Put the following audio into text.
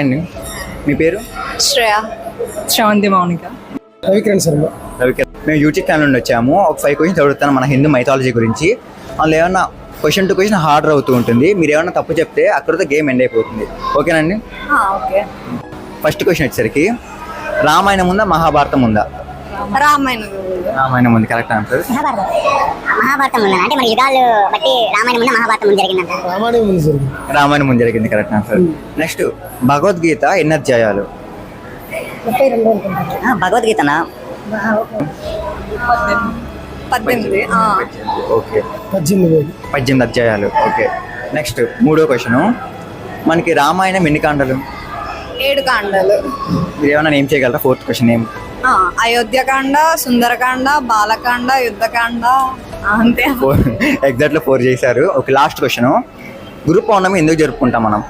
అండి మీ పేరు? శ్రేయ. శ్రవంతి మౌనిక. రవికిరణ్ శర్మ. మేము యూట్యూబ్ ఛానల్ నుండి వచ్చాము. ఒక 5 క్వశ్చన్స్ అడుగుతాను మన హిందూ మైథాలజీ గురించి. అందులో ఏమన్నా క్వశ్చన్ టు క్వశ్చన్ హార్డర్ అవుతూ ఉంటుంది. మీరు ఏమన్నా తప్పు చెప్తే అక్కడితో గేమ్ ఎండ్ అయిపోతుంది. ఓకేనండి? ఓకే. ఫస్ట్ క్వశ్చన్ వచ్చేసరికి రామాయణం ఉందా మహాభారతం ఉందా? రామాయణం. రామాయణం ఉంది, కరెక్ట్ ఆన్సర్. మహాభారతం ఉందా అంటే మన యుగాలు బట్టి రామాయణం ఉందా మహాభారతం ముందు జరిగిందంట. రామాయణం ముందు జరిగింది, కరెక్ట్ ఆన్సర్. నెక్స్ట్ భగవద్గీత ఎన్ని అధ్యాయాలు? 32 భగవద్గీతనా? 18. ఓకే, 18 అధ్యాయాలు. ఓకే. నెక్స్ట్ మూడో క్వశ్చన్, మనకి రామాయణం ఎన్ని కాండలు? 7 కాండాలు. మీరు ఏమైనా నేమ్ చేయగలరా? ఫోర్త్ క్వశ్చన్ ఏం? అయోధ్యకాండ, సుందరకాండ, బాలకాండ, యుద్ధకాండ, అంతే. ఎగ్జాక్ట్లో 4 చేశారు. ఓకే, లాస్ట్ క్వశ్చన్, గురు పౌర్ణమి ఎందుకు జరుపుకుంటాం మనం?